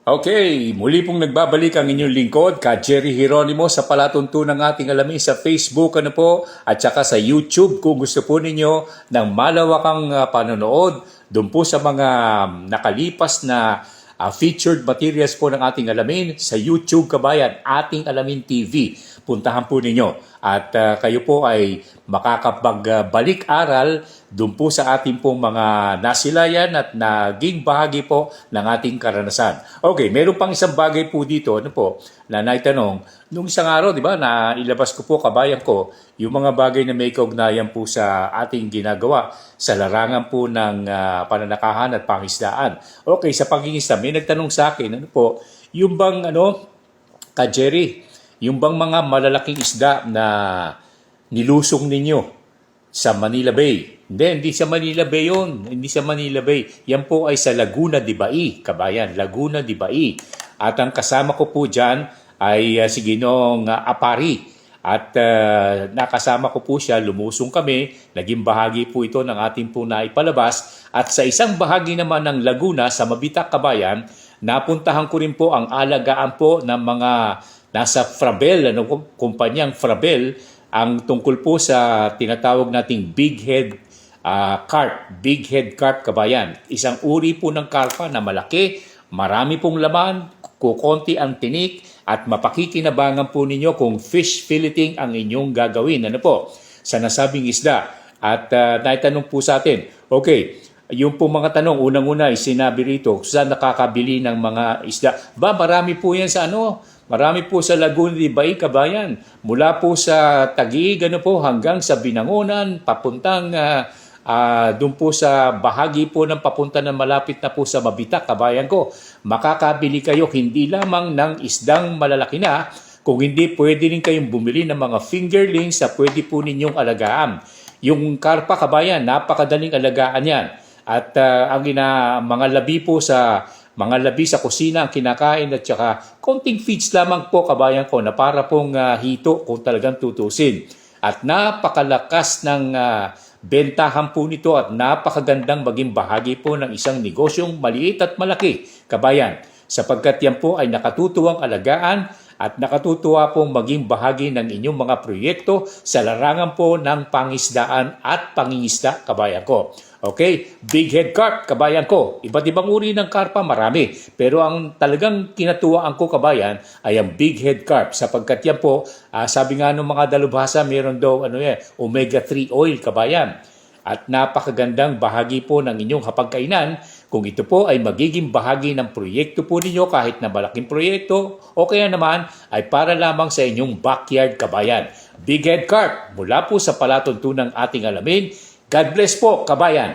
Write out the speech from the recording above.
Okay, muli pong nagbabalik ang inyong lingkod, Ka Jerry Hieronimo sa palatuntunang ating alamin sa Facebook at saka sa YouTube kung gusto po ninyo ng malawakang panonood doon po sa mga nakalipas na featured materials po ng ating alamin sa YouTube kabayan, Ating Alamin TV. Puntahan po ninyo at kayo po ay makakapagbalik-aral doon po sa ating pong mga nasilayan at naging bahagi po ng ating karanasan. Okay, meron pang isang bagay po dito na naitanong. Nung isang araw, di ba, na ilabas ko po kabayan ko yung mga bagay na may kaugnayan po sa ating ginagawa sa larangan po ng pananakahan at pangisdaan. Okay, sa pangingisda, may nagtanong sa akin, yung bang Ka Jerry, yung bang mga malalaking isda na nilusong ninyo sa Manila Bay? Hindi sa Manila Bay yun. Hindi sa Manila Bay. Yan po ay sa Laguna de Bai, kabayan. Laguna de Bai. At ang kasama ko po dyan ay si Ginoong Apari. At nakasama ko po siya, lumusong kami. Naging bahagi po ito ng ating po naipalabas. At sa isang bahagi naman ng Laguna, sa Mabita, kabayan, napuntahan ko rin po ang alagaan po ng mga nasa Frabel, kumpanyang Frabel, ang tungkol po sa tinatawag nating big head carp, kabayan. Isang uri po ng karpa na malaki, marami pong laman, kukonti ang tinik, at mapakikinabangan po ninyo kung fish filleting ang inyong gagawin. Sa nasabing isda. At naitanong po sa atin, okay, yung po mga tanong, unang-una ay sinabi rito, saan nakakabili ng mga isda? Marami po yan sa marami po sa Laguna de Bai, kabayan. Mula po sa Taguig, hanggang sa Binangonan, papuntang doon po sa bahagi po ng papunta na malapit na po sa Mabita, kabayan ko. Makakabili kayo hindi lamang ng isdang malalaki na, kung hindi pwede rin kayong bumili ng mga fingerlings na pwede po ninyong alagaan. Yung karpa, kabayan, napakadaling alagaan yan. At ang mga labi po mga labi sa kusina ang kinakain at saka konting feeds lamang po, kabayan ko, na para pong hito kung talagang tutusin. At napakalakas ng bentahan po nito at napakagandang maging bahagi po ng isang negosyong maliit at malaki, kabayan. Sapagkat yan po ay nakatutuwang alagaan at nakatutuwa pong maging bahagi ng inyong mga proyekto sa larangan po ng pangisdaan at pangingisda, kabayan ko. Okay, big head carp, kabayan ko. Iba't ibang uri ng karpa, marami. Pero ang talagang kinatuwaan ko, kabayan, ay ang big head carp. Sapagkat yan po, sabi nga ng mga dalubhasa, meron daw omega-3 oil, kabayan. At napakagandang bahagi po ng inyong hapagkainan kung ito po ay magiging bahagi ng proyekto po ninyo, kahit na malaking proyekto, o kaya naman ay para lamang sa inyong backyard, kabayan. Big head carp, mula po sa palatuntunang ating alamin. God bless po, kabayan.